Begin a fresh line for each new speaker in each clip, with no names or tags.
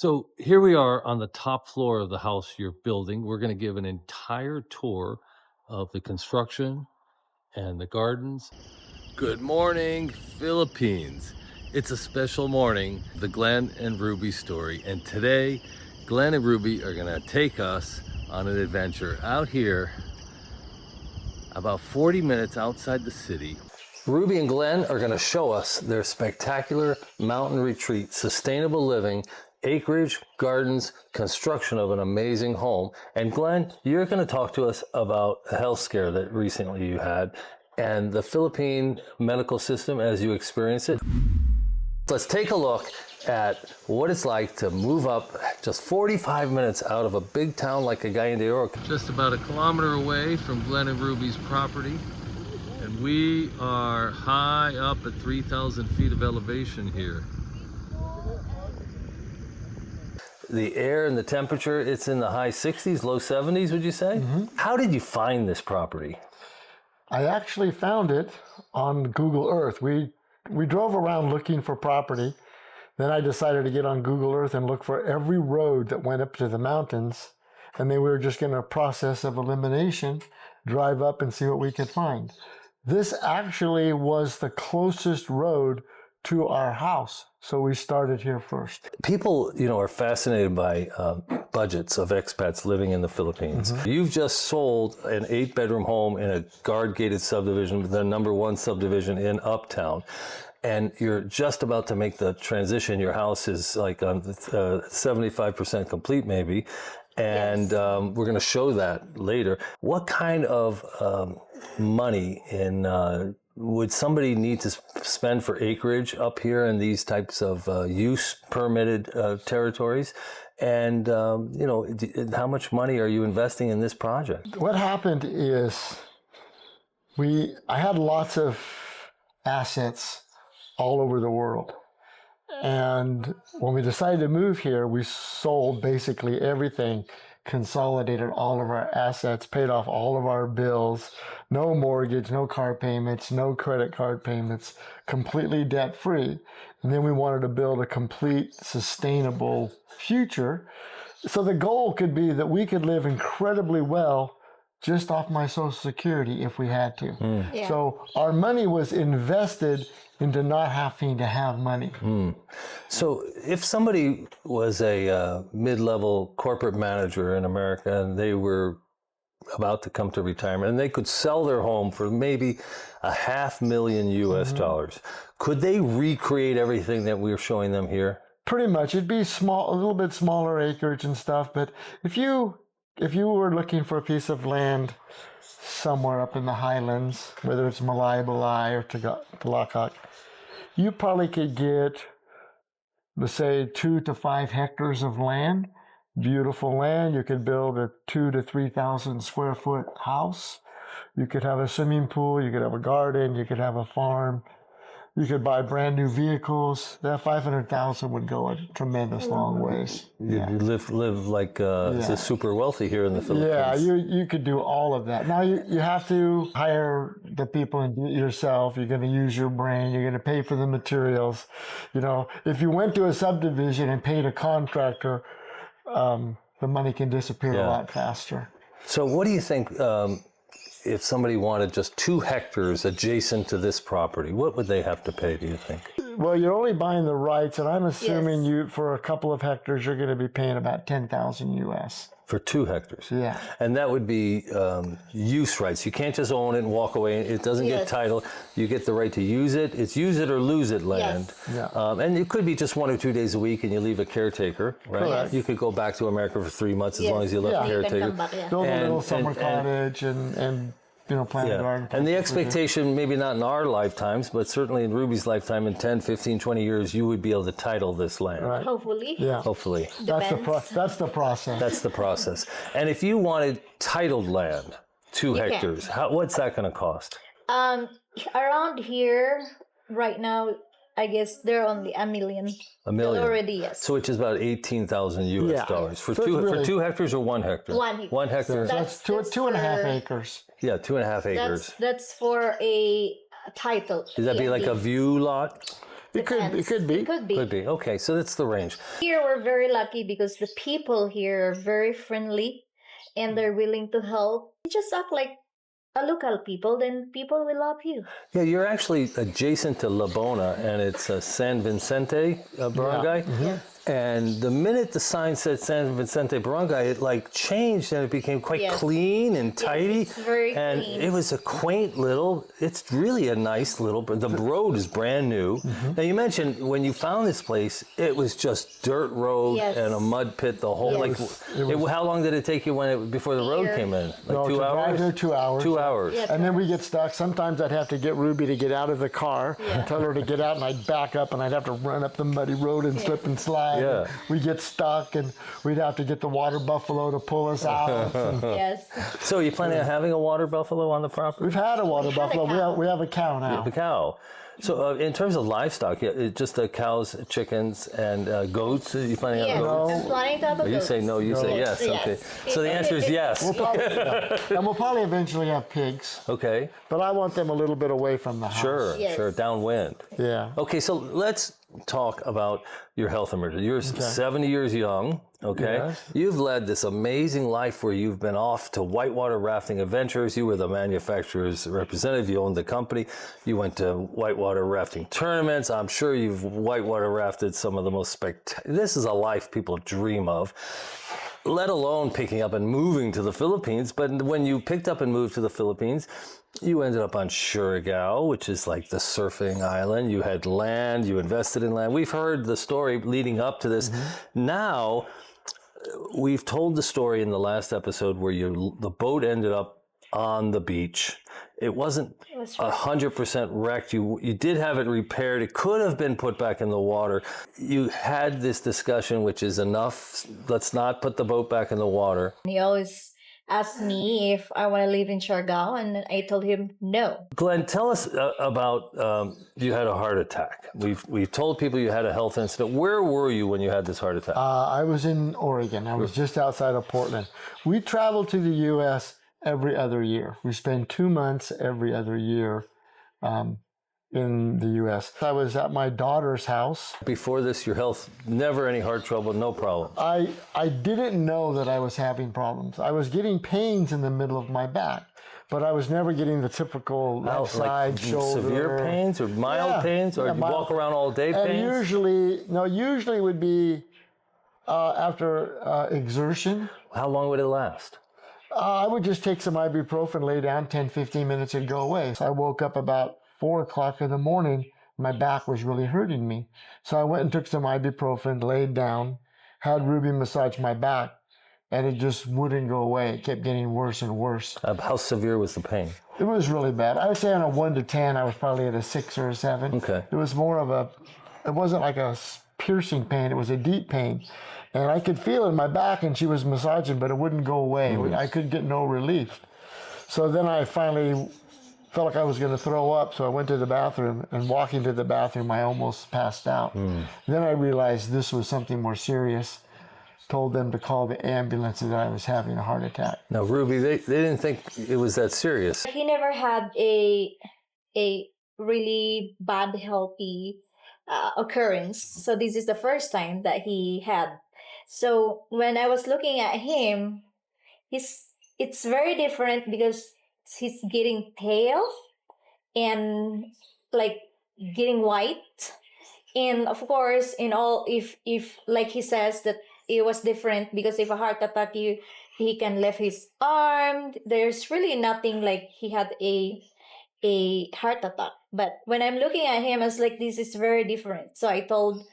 So here we are on the top floor of the house you're building. We're going to give an entire tour of the construction and the gardens. Good morning, Philippines. It's a special morning, the Glenn and Ruby story. And today, Glenn and Ruby are going to take us on an adventure out here about 40 minutes outside the city. Ruby and Glenn are going to show us their spectacular mountain retreat, sustainable living, acreage, gardens, construction of an amazing home. And Glenn, you're going to talk to us about a health scare that recently you had and the Philippine medical system as you experience it. Let's take a look at what it's like to move up just 45 minutes out of a big town like Cagayan de Oro. Just about a kilometer away from Glenn and Ruby's property. And we are high up at 3,000 feet of elevation here. The air and the temperature, it's in the high 60s, low 70s, would you say? Mm-hmm. How did you find this property?
I actually found it on Google Earth. We drove around looking for property. Then I decided to get on Google Earth and look for every road that went up to the mountains. And then we were just going to process of elimination, drive up and see what we could find. This actually was the closest road to our house. So we started here first.
People, are fascinated by budgets of expats living in the Philippines. Mm-hmm. You've just sold an 8-bedroom home in a guard-gated subdivision, the #1 subdivision in Uptown. And you're just about to make the transition. Your house is like on 75% complete maybe. And yes. We're going to show that later. What kind of money would somebody need to spend for acreage up here in these types of use permitted territories? And, how much money are you investing in this project?
What happened is I had lots of assets all over the world. And when we decided to move here, we sold basically everything, consolidated all of our assets, paid off all of our bills, no mortgage, no car payments, no credit card payments, completely debt-free. And then we wanted to build a complete sustainable future. So the goal could be that we could live incredibly well just off my Social Security if we had to. Mm. Yeah. So our money was invested into not having to have money. Mm.
So if somebody was a mid-level corporate manager in America and they were about to come to retirement and they could sell their home for maybe $500,000 US dollars, could they recreate everything that we're showing them here?
Pretty much. It'd be small, a little bit smaller acreage and stuff, but if you were looking for a piece of land somewhere up in the highlands, whether it's Balay or Tagakak, you probably could get, let's say, 2 to 5 hectares of land, beautiful land. You could build a 2,000 to 3,000 square foot house. You could have a swimming pool. You could have a garden. You could have a farm. You could buy brand new vehicles. That $500,000 would go a tremendous long ways.
Yeah. You live like super wealthy here in the Philippines.
Yeah, you could do all of that. Now you have to hire the people and do it yourself. You're going to use your brain. You're going to pay for the materials. If you went to a subdivision and paid a contractor, the money can disappear a lot faster.
So what do you think? If somebody wanted just 2 hectares adjacent to this property, what would they have to pay, do you think?
Well, you're only buying the rights, and I'm assuming for a couple of hectares, you're going to be paying about $10,000 US.
For 2 hectares?
Yeah.
And that would be use rights. You can't just own it and walk away. It doesn't get title. You get the right to use it. It's use it or lose it land.
Yes. Yeah.
And it could be just 1 or 2 days a week and you leave a caretaker, right?
Correct.
You could go back to America for 3 months as long as you left a caretaker.
Build a little summer cottage and plant a garden.
And the expectation, maybe not in our lifetimes, but certainly in Ruby's lifetime, in 10, 15, 20 years, you would be able to title this land.
Right.
Hopefully.
Yeah.
Hopefully.
That's the process.
That's the process. And if you wanted titled land, 2 hectares, what's that going to cost?
Around here, right now, I guess they're only $1 million.
$1 million.
Already, yes.
So which is about $18,000 US dollars for for 2 hectares or 1 hectare?
1
hectare.
So that's 2.5 acres.
Yeah, 2.5 acres.
That's for a title.
Does that be like a view lot?
It could be.
Could be.
Could be. Okay, so that's the range.
Here we're very lucky because the people here are very friendly and they're willing to help. You just act like a local people, then people will love you.
Yeah, you're actually adjacent to Labona, and it's San Vicente barangay. And the minute the sign said San Vicente barangay, it like changed and it became quite clean and tidy.
It's very
and
clean.
it was a quaint little, it's really a nice little, the road is brand new. Now you mentioned when you found this place, it was just dirt road and a mud pit, the whole, how long did it take you before the road came in? Like 2 hours?
Drive there 2 hours.
2 hours.
Yeah.
And then we get stuck. Sometimes I'd have to get Ruby to get out of the car, tell her to get out, and I'd back up and I'd have to run up the muddy road and slip and slide.
Yeah.
We get stuck and we'd have to get the water buffalo to pull us out.
Yes.
So you planning on having a water buffalo on the property?
We've had a water buffalo. We have a cow now.
The cow. So in terms of livestock, just the cows, chickens, and goats. You planning on goats?
I'm planning to have a
You
goat.
say no. You say yes.
Yes.
Okay. So the answer is yes.
And we'll probably eventually have pigs.
Okay.
But I want them a little bit away from the house.
Sure.
Yes.
Sure. Downwind.
Yeah.
Okay. So let's talk about your health emergency. You're 70 years young. Okay.
Yes.
You've led this amazing life where you've been off to whitewater rafting adventures. You were the manufacturer's representative. You owned the company. You went to whitewater rafting tournaments. I'm sure you've whitewater rafted some of the most spectacular. This is a life people dream of, let alone picking up and moving to the Philippines. But when you picked up and moved to the Philippines, you ended up on Surigao, which is like the surfing island. You had land, you invested in land. We've heard the story leading up to this. Now, we've told the story in the last episode where the boat ended up on the beach. It wasn't 100% wrecked. You did have it repaired. It could have been put back in the water. You had this discussion, which is enough. Let's not put the boat back in the water.
He always asked me if I want to live in Siargao, and I told him no.
Glenn, tell us about you had a heart attack. We've told people you had a health incident. Where were you when you had this heart attack?
I was in Oregon. I was just outside of Portland. We traveled to the U.S. every other year. We spend 2 months every other year in the U.S. I was at my daughter's house.
Before this, your health, never any heart trouble, no problem.
I didn't know that I was having problems. I was getting pains in the middle of my back, but I was never getting the typical left side, shoulder.
Severe pains or mild pains, or you walk around all day pains?
Usually would be after exertion.
How long would it last?
I would just take some ibuprofen, lay down 10, 15 minutes, and go away. So I woke up about 4 o'clock in the morning. My back was really hurting me. So I went and took some ibuprofen, laid down, had Ruby massage my back, and it just wouldn't go away. It kept getting worse and worse.
How severe was the pain?
It was really bad. I would say on a 1 to 10, I was probably at a 6 or a 7.
Okay.
It was more of it wasn't like a piercing pain. It was a deep pain. And I could feel it in my back, and she was massaging, but it wouldn't go away. I could get no relief. So then I finally felt like I was going to throw up, so I went to the bathroom, and walking to the bathroom, I almost passed out. Then I realized this was something more serious. Told them to call the ambulance and that I was having a heart attack.
Now, Ruby, they didn't think it was that serious.
He never had a really bad healthy occurrence. So this is the first time that he had. So when I was looking at him, it's very different because he's getting pale and like getting white. And of course, if like he says that it was different because if a heart attack, he can lift his arm. There's really nothing like he had a heart attack. But when I'm looking at him, I was like, this is very different. So I told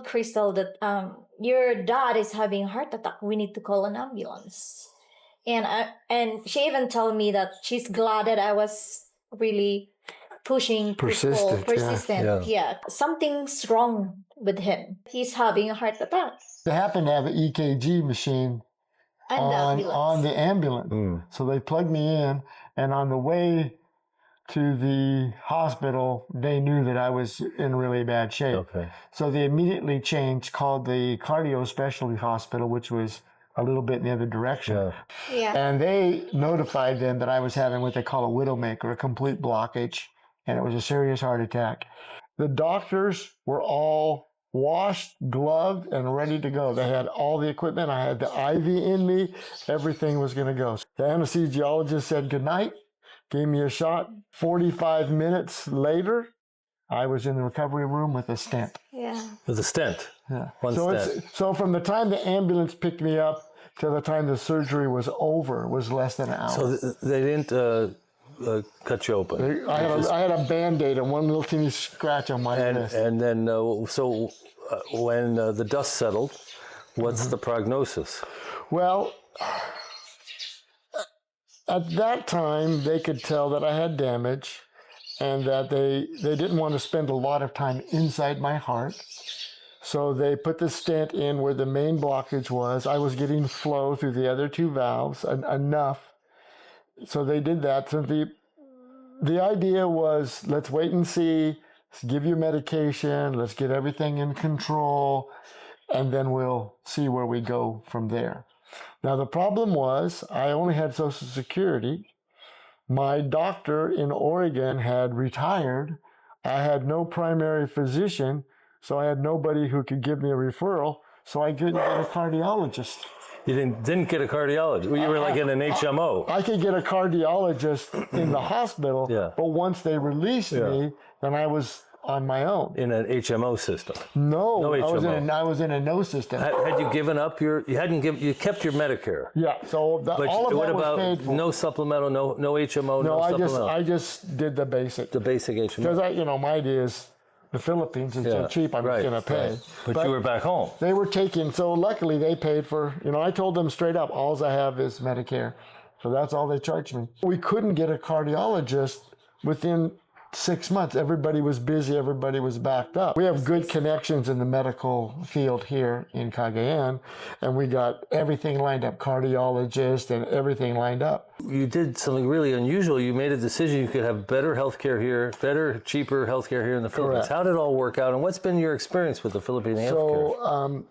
Crystal that your dad is having a heart attack. We need to call an ambulance. And she even told me that she's glad that I was really pushing
Persistent.
Yeah. Something's wrong with him. He's having a heart attack.
They happened to have an EKG machine on the ambulance. So they plugged me in, and on the way to the hospital, they knew that I was in really bad shape.
Okay.
So they immediately called the cardio specialty hospital, which was a little bit in the other direction.
Yeah.
And they notified them that I was having what they call a widowmaker, a complete blockage, and it was a serious heart attack. The doctors were all washed, gloved, and ready to go. They had all the equipment. I had the IV in me. Everything was going to go. The anesthesiologist said goodnight, gave me a shot. 45 minutes later, I was in the recovery room with a stent.
Yeah.
With a stent.
Yeah.
One stent.
So from the time the ambulance picked me up to the time the surgery was over was less than an hour.
So they didn't cut you open.
I had a Band-Aid and one little teeny scratch on my wrist.
And then, when the dust settled, what's the prognosis?
Well, at that time, they could tell that I had damage and that they didn't want to spend a lot of time inside my heart. So they put the stent in where the main blockage was. I was getting flow through the other two valves, enough. So they did that. So the idea was, let's wait and see, let's give you medication, let's get everything in control, and then we'll see where we go from there. Now, the problem was I only had Social Security. My doctor in Oregon had retired. I had no primary physician, so I had nobody who could give me a referral, so I couldn't get a cardiologist.
You didn't get a cardiologist. You were like in an HMO.
I could get a cardiologist in the hospital, but once they released me, then I was on my own.
In an HMO system.
No
HMO.
I was in a no system.
Had you given up you kept your Medicare?
Yeah, so all of that was paid for.
No supplemental, no HMO, no supplemental?
I just did the basic.
The basic HMO.
Because my idea is the Philippines is so cheap, I'm just going to pay.
Right. But you were back home.
They were taking, so luckily they paid for, I told them straight up, all I have is Medicare. So that's all they charged me. We couldn't get a cardiologist within 6 months. Everybody was busy. Everybody was backed up. We have good connections in the medical field here in Cagayan, and we got everything lined up, cardiologist and everything lined up.
You did something really unusual. You made a decision you could have better healthcare here, better, cheaper healthcare here in the Philippines.
Correct.
How did it all work out, and what's been your experience with the Philippine healthcare?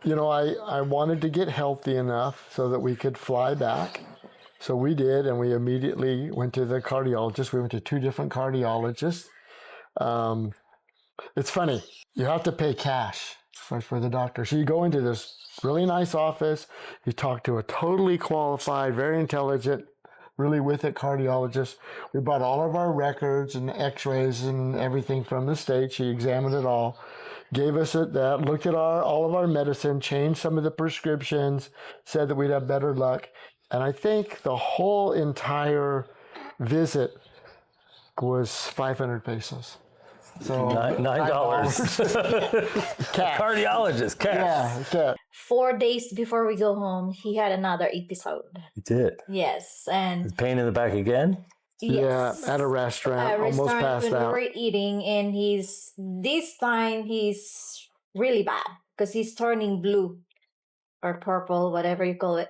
So, I wanted to get healthy enough so that we could fly back. So we did, and we immediately went to the cardiologist. We went to 2 different cardiologists. It's funny. You have to pay cash for the doctor. So you go into this really nice office. You talk to a totally qualified, very intelligent, really with it cardiologist. We brought all of our records and x-rays and everything from the state. She examined it all, gave us that, looked at all of our medicine, changed some of the prescriptions, said that we'd have better luck. And I think the whole entire visit was 500 pesos. So
$9.
Cash.
Cardiologist, cash.
Yeah, cash.
4 days before we go home, he had another episode.
You did.
Yes, and
Pain in the back again?
yes,
Yeah, at a restaurant, almost
restaurant
passed
when
out.
we were eating, and this time he's really bad because he's turning blue or purple, whatever you call it.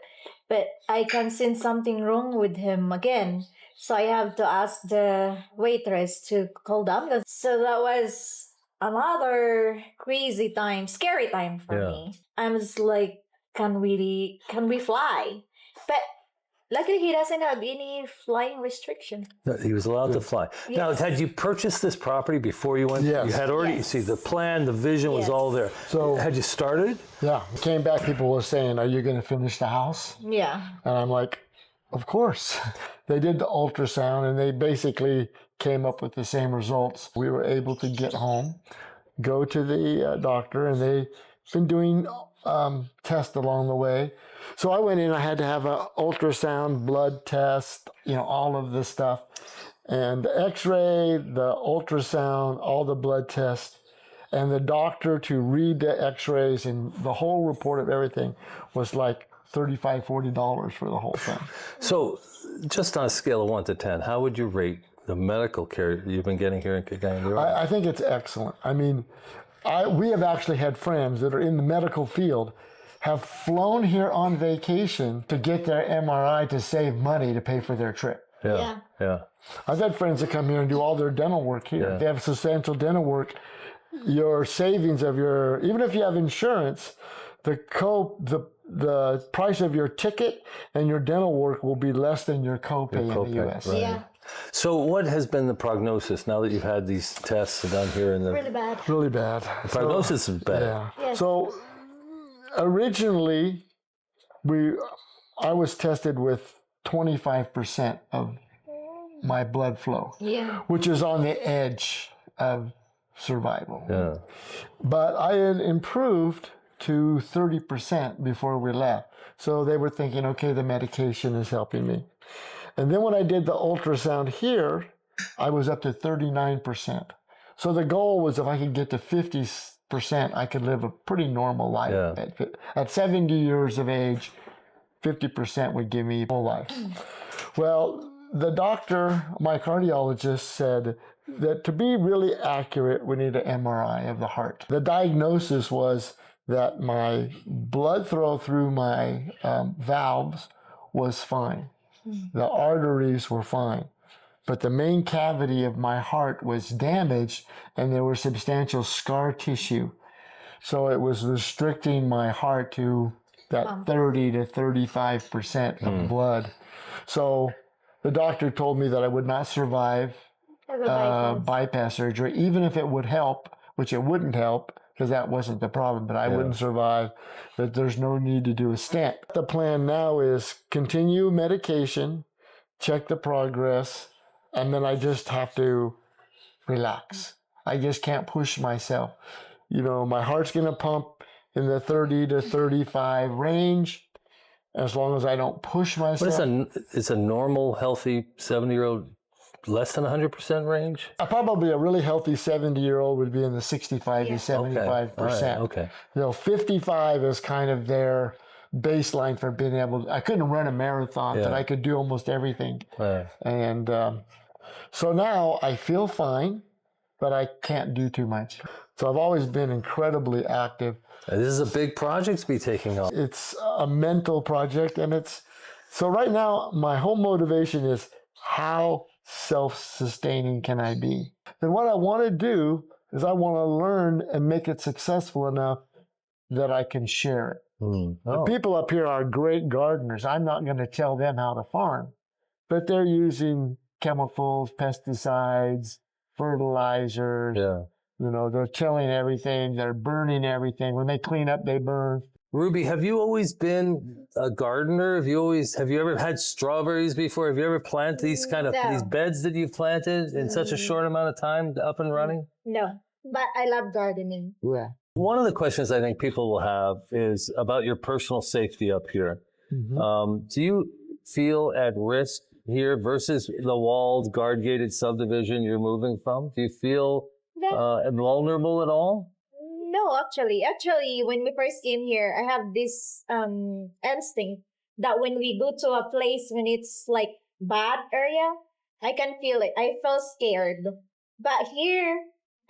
But I can sense something wrong with him again. So I have to ask the waitress to call the ambulance. So that was another crazy time, scary time for me. I'm just like, can we fly? But luckily he doesn't have any flying restriction.
He was allowed to fly.
Yes.
Now, had you purchased this property before you went?
Yes.
You had already, you see, the plan, the vision was all there.
So-
had you started?
Yeah, came back, people were saying, are you going to finish the house?
Yeah.
And I'm like, of course. They did the ultrasound and they basically came up with the same results. We were able to get home, go to the doctor, and they've been doing tests along the way. So I went in, I had to have an ultrasound, blood test, all of this stuff. And the x-ray, the ultrasound, all the blood tests, and the doctor to read the x-rays and the whole report of everything was like $35, $40 for the whole thing.
So, just on a scale of 1 to 10, how would you rate the medical care you've been getting here in Cagayan?
I think it's excellent. I mean, we have actually had friends that are in the medical field have flown here on vacation to get their MRI to save money to pay for their trip.
Yeah.
I've had friends that come here and do all their dental work here.
Yeah.
They have substantial dental work. Your savings of even if you have insurance, the price of your ticket and your dental work will be less than your copay in the U.S.
Right.
Yeah.
So what has been the prognosis now that you've had these tests done here in the...
Really bad.
Really bad.
The prognosis is bad.
Yeah.
Yes.
So originally, I was tested with 25% of my blood flow,
Yeah.
which is on the edge of survival.
Yeah.
But I had improved to 30% before we left. So they were thinking, okay, the medication is helping me. And then when I did the ultrasound here, I was up to 39%. So the goal was if I could get to 50%, I could live a pretty normal life.
Yeah.
At 70 years of age, 50% would give me a whole life. Well, the doctor, my cardiologist, said that to be really accurate, we need an MRI of the heart. The diagnosis was that my blood flow through my valves was fine. The arteries were fine. But the main cavity of my heart was damaged and there was substantial scar tissue. So it was restricting my heart to that 30 to 35% of blood. So the doctor told me that I would not survive bypass surgery, even if it would help, which it wouldn't help because that wasn't the problem, but I wouldn't survive, that there's no need to do a stent. The plan now is continue medication, check the progress, and then I just have to relax. I just can't push myself. You know, my heart's going to pump in the 30 to 35 range as long as I don't push myself.
What is a normal, healthy 70-year-old less than 100% range?
Probably a really healthy 70-year-old would be in the 65 to 75%.
Okay.
You know, 55 is kind of their baseline for being able to, I couldn't run a marathon, but I could do almost everything. And so now I feel fine, but I can't do too much. So I've always been incredibly active.
And this is a big project to be taking on.
It's a mental project, and so right now my whole motivation is how self-sustaining can I be? And what I want to do is I want to learn and make it successful enough that I can share it. The people up here are great gardeners. I'm not going to tell them how to farm, but they're using chemicals, pesticides, fertilizers. You know, they're tilling everything. They're burning everything. When they clean up, they burn.
Ruby, have you always been a gardener? Have you ever had strawberries before? Have you ever planted these these beds that you've planted in such a short amount of time up and running?
No, but I love gardening.
Yeah.
One of the questions I think people will have is about your personal safety up here. Do you feel at risk here versus the walled, guard-gated subdivision you're moving from? Do you feel vulnerable at all?
No, actually, when we first came here, I have this instinct that when we go to a place when it's like bad area, I can feel it. I feel scared. But here,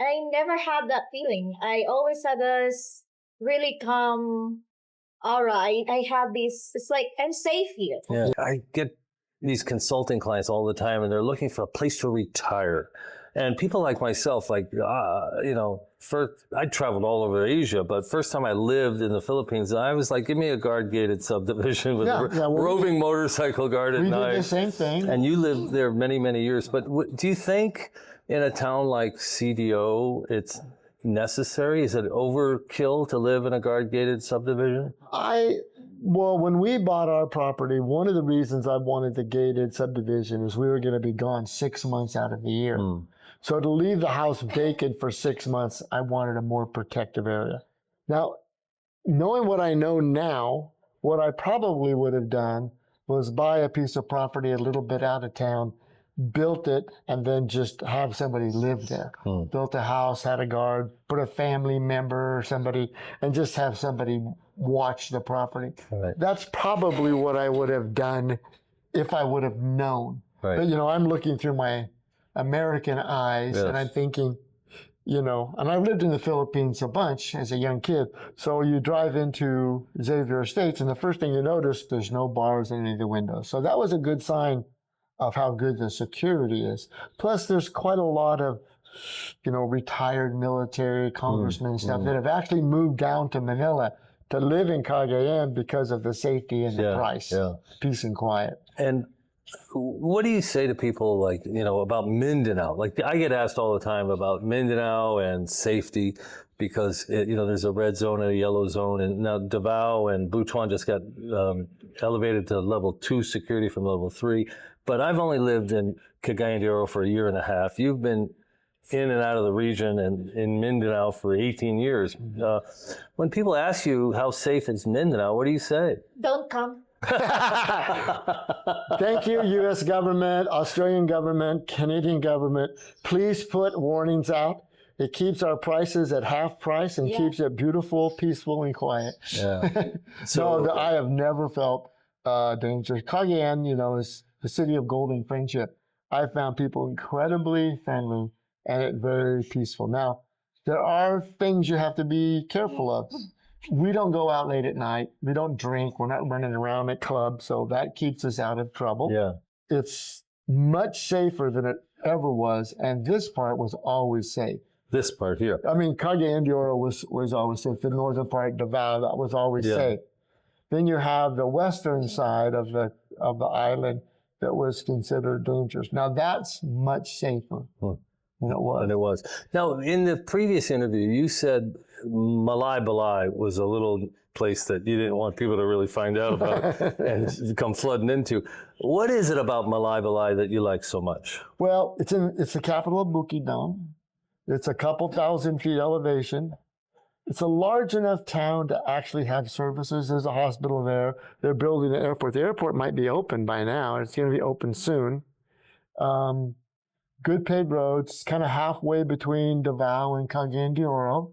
I never had that feeling. I always had this really calm aura. I have this, it's like I'm safe here.
Yeah, I get these consulting clients all the time, and they're looking for a place to retire. And people like myself, first I traveled all over Asia, but first time I lived in the Philippines, I was like, give me a guard-gated subdivision with a roving motorcycle guard at night.
We did the same thing.
And you lived there many, many years. But do you think in a town like CDO, it's necessary? Is it overkill to live in a guard-gated subdivision?
Well, when we bought our property, one of the reasons I wanted the gated subdivision is we were going to be gone 6 months out of the year. So to leave the house vacant for 6 months, I wanted a more protective area. Now, knowing what I know now, what I probably would have done was buy a piece of property a little bit out of town, built it, and then just have somebody live there. Built a house, had a guard, put a family member or somebody, and just have somebody watch the property. That's probably what I would have done if I would have known. But, I'm looking through my American eyes, and I'm thinking, and I lived in the Philippines a bunch as a young kid. So you drive into Xavier Estates, and the first thing you notice, there's no bars in any of the windows. So that was a good sign of how good the security is. Plus, there's quite a lot of, retired military congressmen and stuff that have actually moved down to Manila to live in Cagayan because of the safety and the price, peace and quiet.
And What do you say to people like, about Mindanao? Like I get asked all the time about Mindanao and safety because, there's a red zone and a yellow zone. And now Davao and Butuan just got elevated to level 2 security from level 3. But I've only lived in Cagayan de Oro for a year and a half. You've been in and out of the region and in Mindanao for 18 years. When people ask you how safe is Mindanao, what do you say?
Don't come.
Thank you, U.S. government, Australian government, Canadian government. Please put warnings out. It keeps our prices at half price and keeps it beautiful, peaceful, and quiet.
Yeah.
So I have never felt danger. Cagayan, is the city of gold and friendship. I found people incredibly friendly and very peaceful. Now, there are things you have to be careful of. We don't go out late at night. We don't drink. We're not running around at clubs, so that keeps us out of trouble.
Yeah.
It's much safer than it ever was, and this part was always safe.
This part here.
I mean, Cagayan de Oro was always safe. The northern part, Davao, that was always safe. Then you have the western side of the island that was considered dangerous. Now that's much safer than it was.
And it was. Now, in the previous interview, you said Malay Balay was a little place that you didn't want people to really find out about and come flooding into. What is it about Malay Balay that you like so much?
Well, it's the capital of Bukidnon. It's a couple thousand feet elevation. It's a large enough town to actually have services. There's a hospital there. They're building an airport. The airport might be open by now. It's going to be open soon. Good paved roads, kind of halfway between Davao and Cagayan de Oro.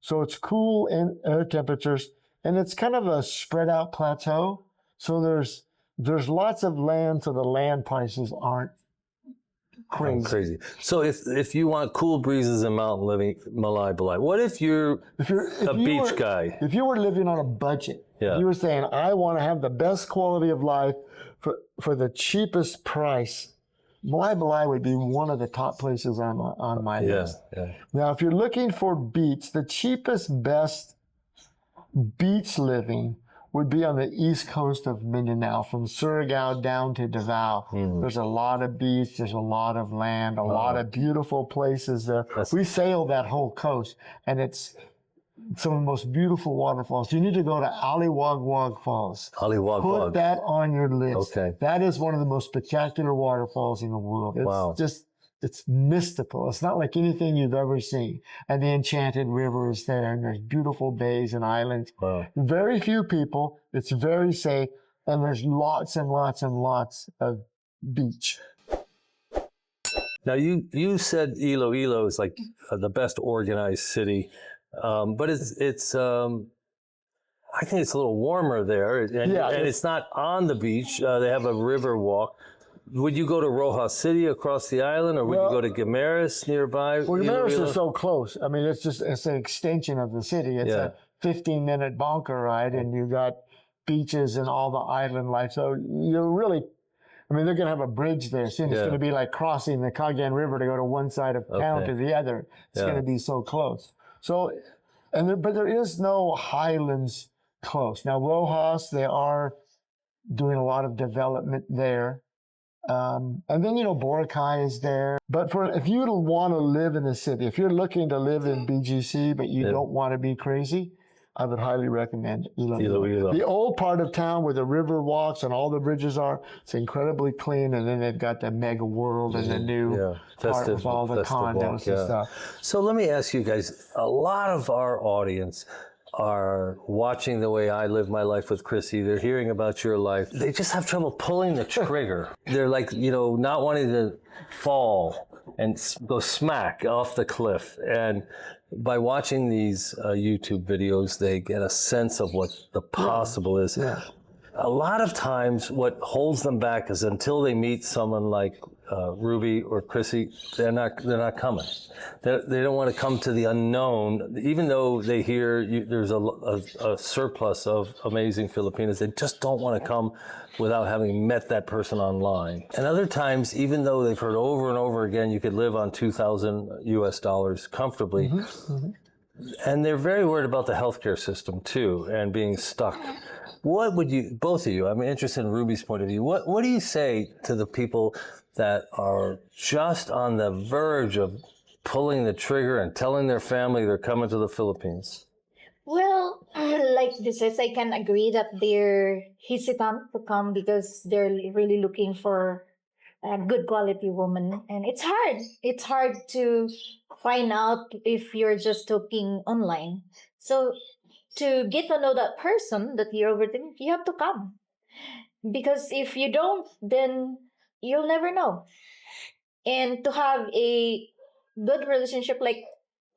So it's cool in air temperatures, and it's kind of a spread out plateau. So there's lots of land, so the land prices aren't crazy.
So if you want cool breezes and mountain living, Malay Balay. What if you're a beach guy?
If you were living on a budget, you were saying, I want to have the best quality of life for the cheapest price, Malay Balay would be one of the top places on my list.
Yeah.
Now, if you're looking for beach, the cheapest, best beach living would be on the east coast of Mindanao, from Surigao down to Davao. There's a lot of beach, there's a lot of land, a lot of beautiful places there. We sailed that whole coast, and it's some of the most beautiful waterfalls. You need to go to Aliwagwag Falls. Put that on your list.
Okay.
That is one of the most spectacular waterfalls in the world. It's mystical. It's not like anything you've ever seen. And the Enchanted River is there, and there's beautiful bays and islands.
Wow.
Very few people. It's very safe, and there's lots and lots and lots of beach.
Now, you said Iloilo is like the best organized city. But it's I think it's a little warmer there, and it's not on the beach. They have a river walk. Would you go to Rojas City across the island, or would you go to Guimaras nearby?
Well, Guimaras is so close. I mean, it's an extension of the city. It's a 15-minute bunker ride, and you got beaches and all the island life. So you're really, they're going to have a bridge there soon. It's going to be like crossing the Cagayan River to go to one side of town to the other. It's going to be so close. So, but there is no highlands close. Now, Rojas, they are doing a lot of development there. And then, Boracay is there. But if you want to live in a city, if you're looking to live in BGC, but you don't want to be crazy, I would highly recommend Iloilo. The old part of town where the river walks and all the bridges are, it's incredibly clean. And then they've got the mega world and the new part with all the condos and stuff.
So let me ask you guys, a lot of our audience are watching the way I live my life with Chrissy. They're hearing about your life. They just have trouble pulling the trigger. They're like, not wanting to fall and go smack off the cliff. And by watching these YouTube videos, they get a sense of what the possible is. Yeah. A lot of times what holds them back is until they meet someone like Ruby or Chrissy, they're not coming. They don't want to come to the unknown, even though they hear there's a surplus of amazing Filipinas. They just don't want to come without having met that person online. And other times, even though they've heard over and over again, you could live on $2,000 US comfortably. And they're very worried about the healthcare system too, and being stuck. What would you, both of you, I'm interested in Ruby's point of view, what do you say to the people that are just on the verge of pulling the trigger and telling their family they're coming to the Philippines?
Well, like this is, I can agree that they're hesitant to come because they're really looking for a good quality woman, and it's hard. It's hard to find out if you're just talking online. So to get to know that person that you're overthinking, you have to come. Because if you don't, then you'll never know. And to have a good relationship like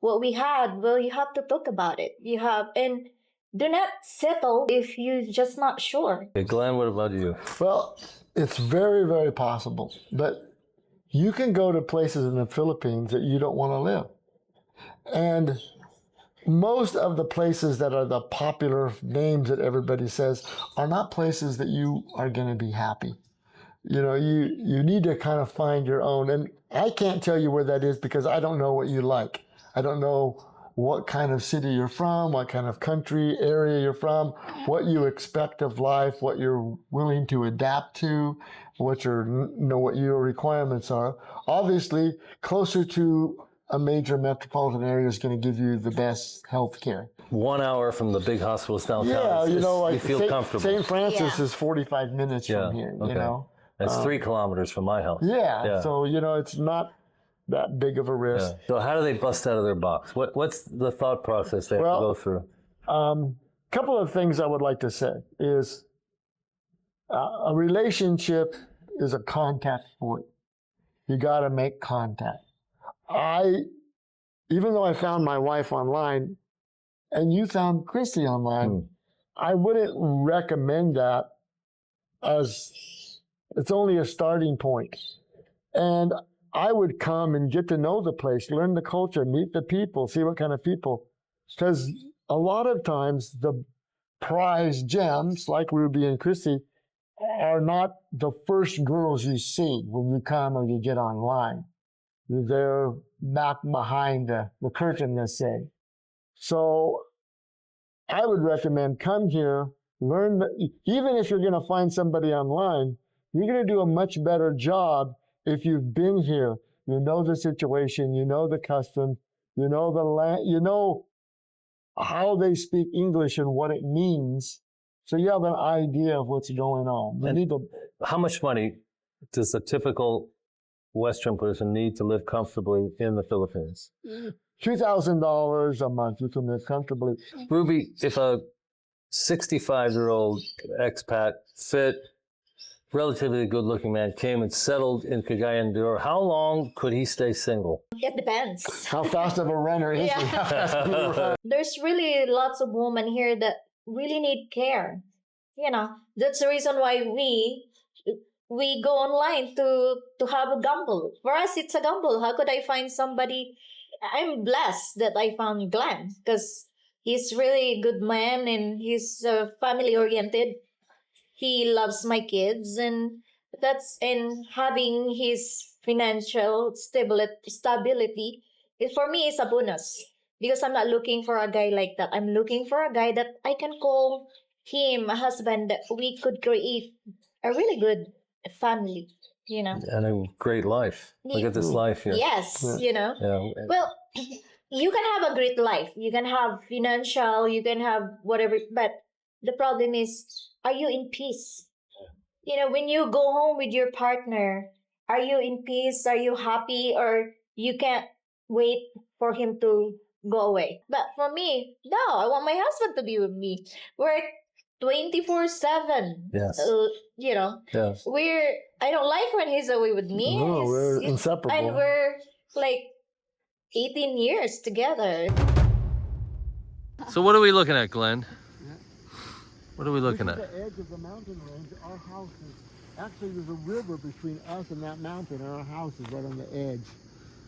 what we had, well, you have to talk about it. You have, and do not settle if you're just not sure.
Okay, Glenn, what about you?
Well, it's very, very possible that you can go to places in the Philippines that you don't want to live. And most of the places that are the popular names that everybody says are not places that you are going to be happy. You know, you need to kind of find your own. And I can't tell you where that is because I don't know what you like. I don't know what kind of city you're from, what kind of country, area you're from, what you expect of life, what you're willing to adapt to, what your requirements are. Obviously, closer to a major metropolitan area is going to give you the best health care.
1 hour from the big hospitals downtown.
Yeah, you know, like
you feel comfortable.
St. Francis
Yeah.
is 45 minutes from here,
okay.
you know.
That's 3 kilometers from my house.
Yeah, so, you know, it's not that big of a risk.
So how do they bust out of their box? What's the thought process they have to go through?
Couple of things I would like to say is a relationship is a contact sport. You got to make contact. Even though I found my wife online and you found Chrissy online, I wouldn't recommend that as it's only a starting point. And I would come and get to know the place, learn the culture, meet the people, see what kind of people. Because a lot of times the prize gems, like Ruby and Chrissy, are not the first girls you see when you come or you get online. They're back behind the curtain, let's say. So I would recommend come here, learn, even if you're going to find somebody online, you're going to do a much better job if you've been here. You know the situation, you know the custom, you know the land, you know how they speak English and what it means. So you have an idea of what's going on.
How much money does a typical Western person need to live comfortably in the Philippines?
$2,000 a month, you can live comfortably.
Ruby, if a 65-year-old expat, fit, relatively good-looking man came and settled in Cagayan de Oro, how long could he stay single?
It depends.
How fast of a runner is he? How fast can he run?
There's really lots of women here that really need care. You know, that's the reason why we go online to have a gamble. For us, it's a gamble. How could I find somebody? I'm blessed that I found Glenn because he's really a good man and he's family oriented. He loves my kids, and having his financial stability for me is a bonus because I'm not looking for a guy like that. I'm looking for a guy that I can call him a husband, that we could create a really good family, you know.
And a great life. Look at this life here.
Yes,
Yeah.
you know.
Yeah.
Well, you can have a great life. You can have financial, you can have whatever, but the problem is, are you in peace? You know, when you go home with your partner, are you in peace? Are you happy? Or you can't wait for him to go away? But for me, no, I want my husband to be with me. We're 24/7.
Yes.
You know,
Yes.
I don't like when he's away with me.
No, we're inseparable.
And we're like 18 years together.
So what are we looking at, Glenn? What are we looking at?
This is the edge of the mountain range. Our house is, actually there's a river between us and that mountain, and our house is right on the edge.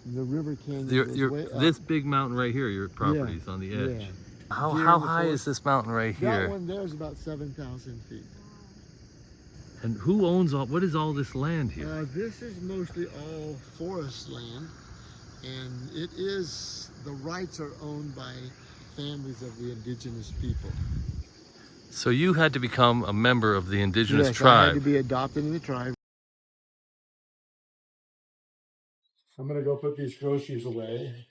And the river canyon is way up.
This big mountain right here, your property is on the edge.
Yeah.
How high is this mountain right
That
here?
one there is about 7,000 feet.
And who owns what is all this land here?
This is mostly all forest land, and the rights are owned by families of the indigenous people.
So you had to become a member of the indigenous
Yes, I
tribe.
had to be adopted in the tribe. I'm gonna go put these groceries away.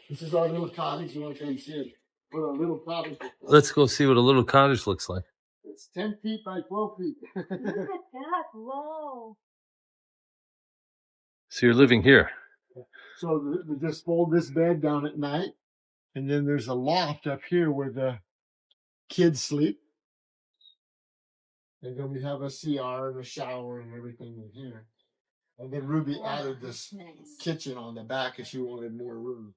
This is our little cottage. You want to come see it? What a little cottage.
Let's go see what a little cottage looks like.
It's 10 feet by 12 feet.
Look at that! Wow.
So you're living here.
So we just fold this bed down at night, and then there's a loft up here where the kids sleep. And then we have a CR and a shower and everything in here. And then Ruby added this kitchen on the back because she wanted more room.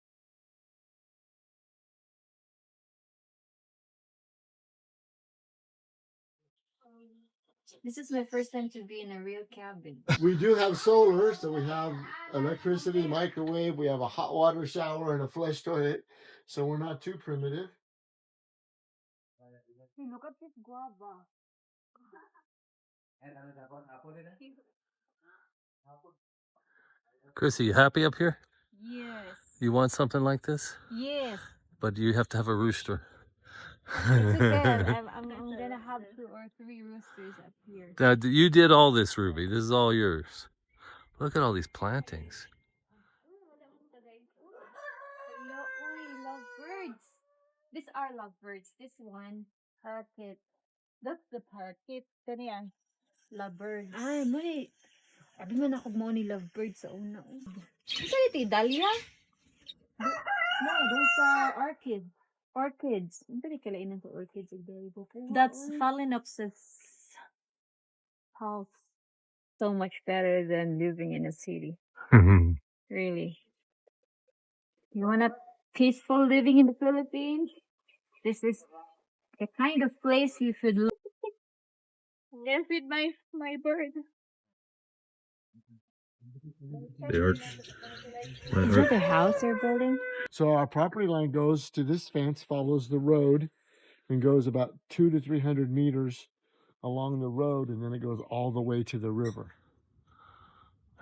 This is my first time to be in a real cabin.
We do have solar, so we have electricity, microwave, we have a hot water shower and a flush toilet, so we're not too primitive.
Hey, look at this guava.
Chrissy, you happy up here?
Yes.
You want something like this?
Yes.
But you have to have a rooster.
It's okay. I'm gonna have 2 or 3 roosters up here.
Now, you did all this, Ruby. This is all yours. Look at all these plantings.
Hello, we love birds. These are lovebirds. This one, parakeet. That's the parakeet. Kani yan? Lovebirds. Ay, mali. Abi man ako mo ni lovebirds sa una. Isa ito, dahlia? No, those are orchids. Orchids. Hindi kalain ng orchids. That's phalaenopsis house. So much better than living in a city. Really. You want a peaceful living in the Philippines? This is the kind of place you should look. Yes, with my bird. Is that a house they're building?
So our property line goes to this fence, follows the road, and goes about 200 to 300 meters along the road, and then it goes all the way to the river.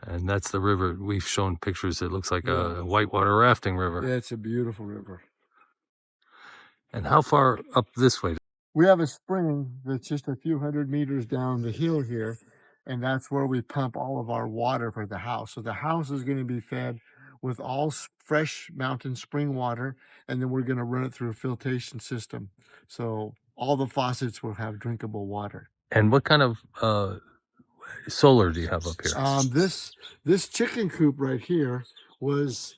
And that's the river. We've shown pictures. It looks like a whitewater rafting river.
Yeah, it's a beautiful river.
And how far up this way?
We have a spring that's just a few hundred meters down the hill here, and that's where we pump all of our water for the house. So the house is going to be fed with all fresh mountain spring water, and then we're going to run it through a filtration system. So all the faucets will have drinkable water.
And what kind of solar do you have up here?
This chicken coop right here was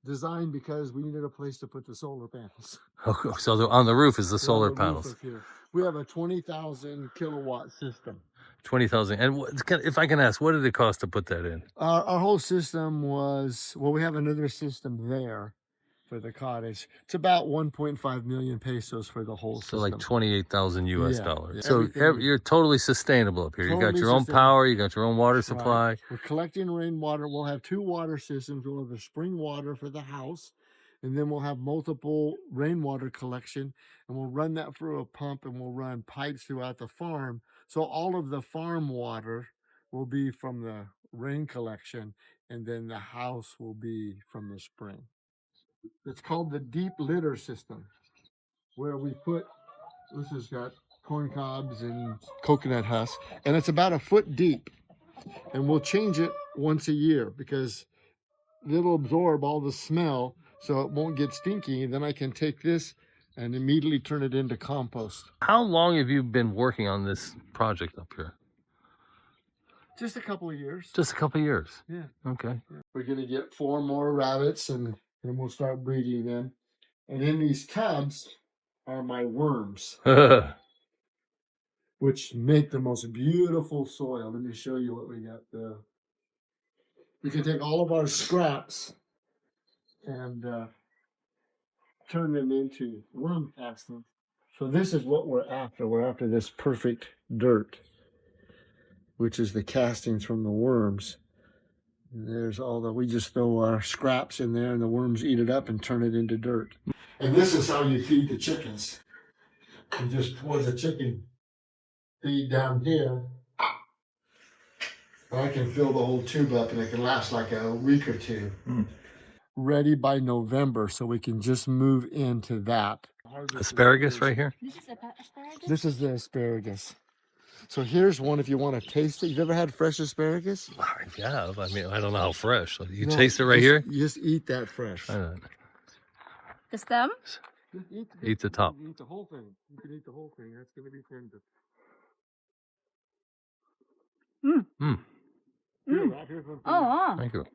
designed because we needed a place to put the solar panels.
Oh, so on the roof is the solar panels.
We have a 20,000 kilowatt system.
20,000. And if I can ask, what did it cost to put that in?
Our whole system was, well, we have another system there for the cottage. It's about 1.5 million pesos for the whole system.
So like 28,000 US dollars.
Yeah,
so you're totally sustainable up here. You got your own power, you got your own water supply.
Right. We're collecting rainwater. We'll have 2 water systems. We'll have the spring water for the house, and then we'll have multiple rainwater collection, and we'll run that through a pump, and we'll run pipes throughout the farm. So all of the farm water will be from the rain collection, and then the house will be from the spring. It's called the deep litter system, where we put, this has got corn cobs and coconut husk, and it's about 1 foot deep. And we'll change it once a year because it'll absorb all the smell so it won't get stinky. And then I can take this and immediately turn it into compost.
How long have you been working on this project up here?
Just a couple of years.
Just a couple of years.
Yeah.
Okay.
We're going to get 4 more rabbits, and then we'll start breeding them. And in these tubs are my worms, which make the most beautiful soil. Let me show you what we got. We can take all of our scraps and turn them into worm castings. So this is what we're after. We're after this perfect dirt, which is the castings from the worms. And there's all the, we just throw our scraps in there and the worms eat it up and turn it into dirt. And this is how you feed the chickens. You just pour the chicken feed down here. I can fill the whole tube up and it can last like a week or 2. ready by November, so we can just move into that.
Asparagus right here?
This is asparagus?
This is the asparagus. So here's one if you want to taste it. You've ever had fresh asparagus?
Yeah, I mean, I don't know how fresh. You
No,
taste it right
just-
here?
You just eat that fresh.
I don't know.
The stem?
Just
Eat the top.
Eat the whole thing. You can eat the whole thing. That's going to be tender.
Mm,
Oh, wow.
thank you.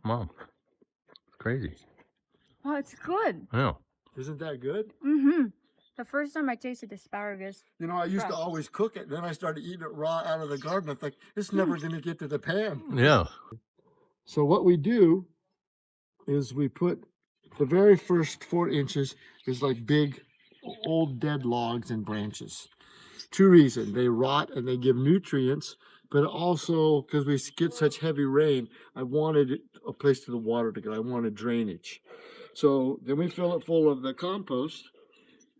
Mom, it's crazy.
Oh, it's good.
Yeah.
Isn't that good?
Mm-hmm. The first time I tasted asparagus.
You know, I used to
Fresh.
always cook it. Then I started eating it raw out of the garden. I think it's never going to get to the pan.
Yeah.
So what we do is we put the very first 4 inches is like big old dead logs and branches. 2 reasons: they rot and they give nutrients, but also because we get such heavy rain, I wanted a place for the water to go. I wanted drainage. So then we fill it full of the compost,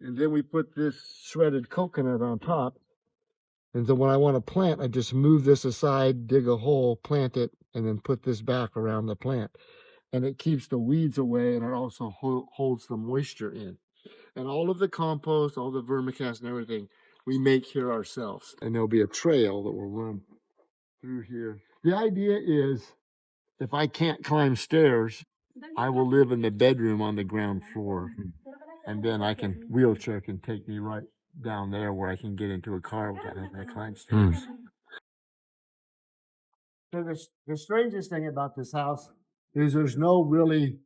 and then we put this shredded coconut on top. And then when I want to plant, I just move this aside, dig a hole, plant it, and then put this back around the plant. And it keeps the weeds away, and it also holds the moisture in. And all of the compost, all the vermicast and everything, we make here ourselves. And there'll be a trail that will run through here. The idea is, if I can't climb stairs, I will live in the bedroom on the ground floor. And then wheelchair can take me right down there where I can get into a car without having to climb stairs. So the strangest thing about this house is there's no really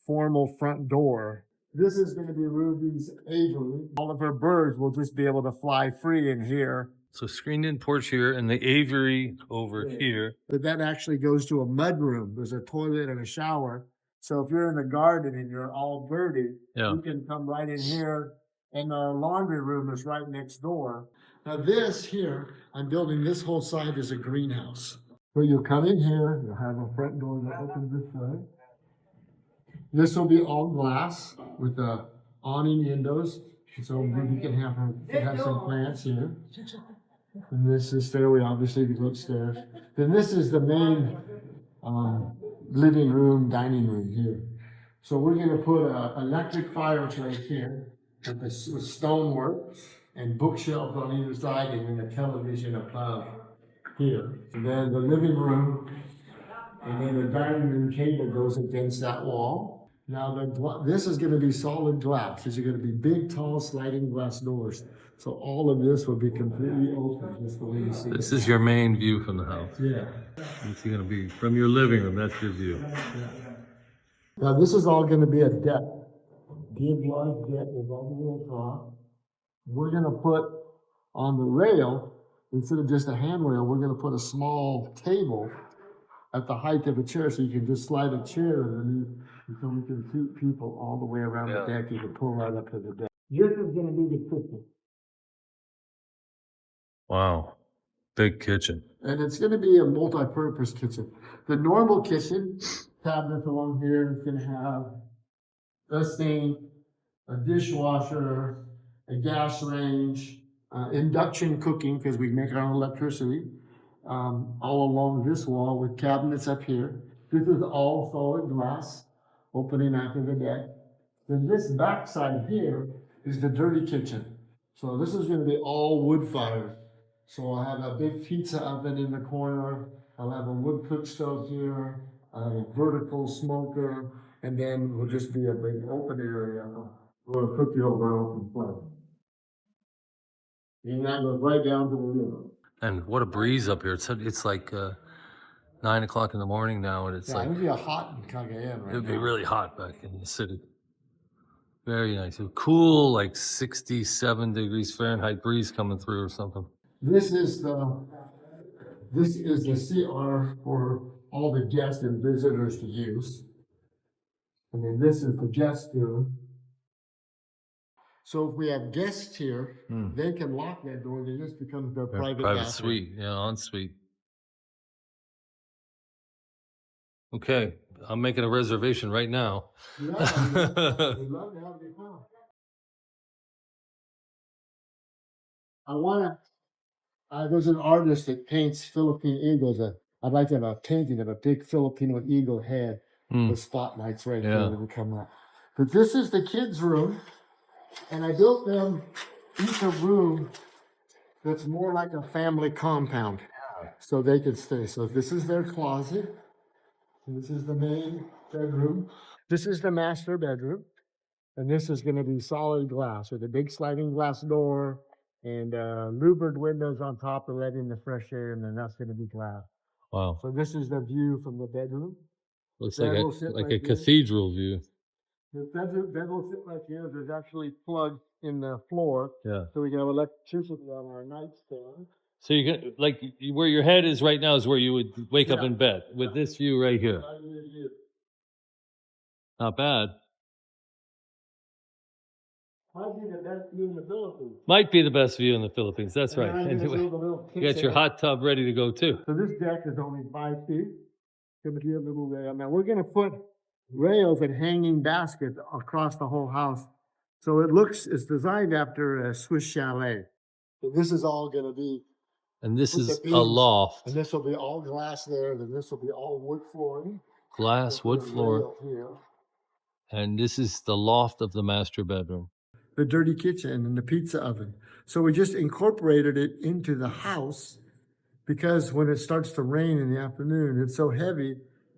formal front door. This is going to be Ruby's aviary. All of her birds will just be able to fly free in here.
So screened in porch here and the aviary over
Yeah.
here.
But that actually goes to a mud room. There's a toilet and a shower. So if you're in the garden and you're all dirty,
Yeah.
you can come right in here. And the laundry room is right next door. Now this here, I'm building this whole side as a greenhouse. So you'll come in here, you'll have a front door that opens this way. This will be all glass with the awning windows. So we can have some plants here. And this is stairway, obviously, to go upstairs. Then this is the main living room, dining room here. So we're going to put an electric fireplace here with stonework and bookshelves on either side, and then a television above here. And then the living room, and then the dining room table goes against that wall. Now, this is going to be solid glass. These are going to be big, tall, sliding glass doors. So all of this will be completely open, just the way you see it.
This is your main view from the house.
Yeah.
It's going to be from your living room. That's your view.
Now, this is all going to be a deck. Big, large deck with all the little top. We're going to put on the rail, instead of just a handrail, we're going to put a small table at the height of a chair, so you can just slide a chair underneath, and so we can seat people all the way around the deck. You can pull right up to the deck. This is going to be the kitchen.
Wow. Big kitchen.
And it's going to be a multi-purpose kitchen. The normal kitchen, cabinets along here, is going to have a sink, a dishwasher, a gas range, induction cooking, because we make our own electricity, all along this wall with cabinets up here. This is all solid glass, opening after the deck. Then this back side here is the dirty kitchen. So this is going to be all wood fired. So I'll have a big pizza oven in the corner. I'll have a wood cook stove here, a vertical smoker, and then will just be a big open area. We'll cook you over an open flame. And that goes right down to the river.
And what a breeze up here. It's like 9 o'clock in the morning now, and it's
Yeah,
like,
it'd be a hot in Cagayan right
it'd be
now.
really hot back in the city. Very nice. A cool, like 67 degrees Fahrenheit breeze coming through or something.
This is the CR for all the guests and visitors to use. And then this is the guest room. So if we have guests here, they can lock that door. They just become their private bathroom.
Suite, yeah, ensuite. Okay, I'm making a reservation right now.
Yeah, we'd love to have you come. There's an artist that paints Philippine eagles. I'd like to have a painting of a big Filipino eagle head The spotlights right there that come up. But this is the kids' room, and I built them each a room that's more like a family compound, so they could stay. So this is their closet. This is the main bedroom. This is the master bedroom, and this is going to be solid glass with a big sliding glass door and louvered windows on top of letting the fresh air, and then that's going to be glass.
Wow.
So this is the view from the bedroom.
Looks
Bed
like
will sit
a
right here.
cathedral view.
The bed will sit right here. There's actually plugs in the floor,
Yeah.
so we can have electricity on our nightstand.
So you get like where your head is right now is where you would wake up in bed with this view right here. Not bad.
Might be the best view in the Philippines.
Might be the best view in the Philippines. That's right.
And I'm gonna
Anyway,
build a little
you got your
kitchen.
hot tub ready to go too.
So this deck is only 5 feet. Gonna be a little rail. Now we're gonna put rails and hanging baskets across the whole house. So it's designed after a Swiss chalet. So this is all gonna be,
And this
with
is
the
a
beams,
loft.
and this will be all glass there, then this will be all wood flooring.
Glass, wood
There's a
floor.
rail here.
And this is the loft of the master bedroom.
The dirty kitchen and the pizza oven. So we just incorporated it into the house because when it starts to rain in the afternoon, it's so heavy.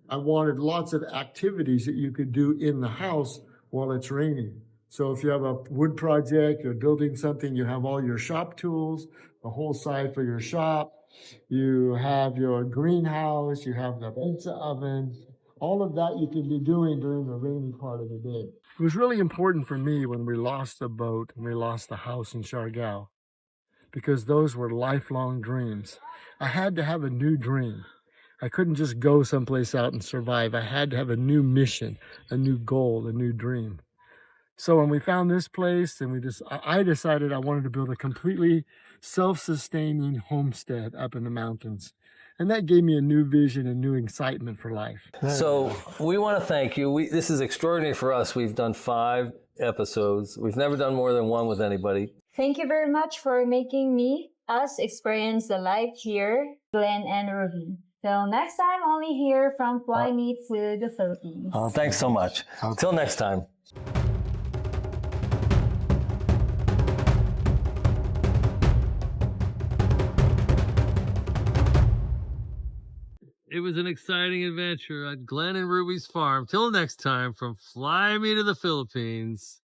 I wanted lots of activities that you could do in the house while it's raining. So if you have a wood project, you're building something, you have all your shop tools, the whole side for your shop, you have your greenhouse, you have the pizza oven, all of that you can be doing during the rainy part of the day. It was really important for me when we lost the boat and we lost the house in Siargao, because those were lifelong dreams. I had to have a new dream. I couldn't just go someplace out and survive. I had to have a new mission, a new goal, a new dream. So when we found this place, and I decided I wanted to build a completely self-sustaining homestead up in the mountains. And that gave me a new vision and new excitement for life.
So we want to thank you. This is extraordinary for us. We've done 5 episodes. We've never done more than one with anybody.
Thank you very much for making us experience the life here, Glenn and Ruby. Till next time, only here from Fly Me to the Philippines.
Thanks so much. Till next time. It was an exciting adventure at Glenn and Ruby's farm. Till next time, from Fly Me to the Philippines.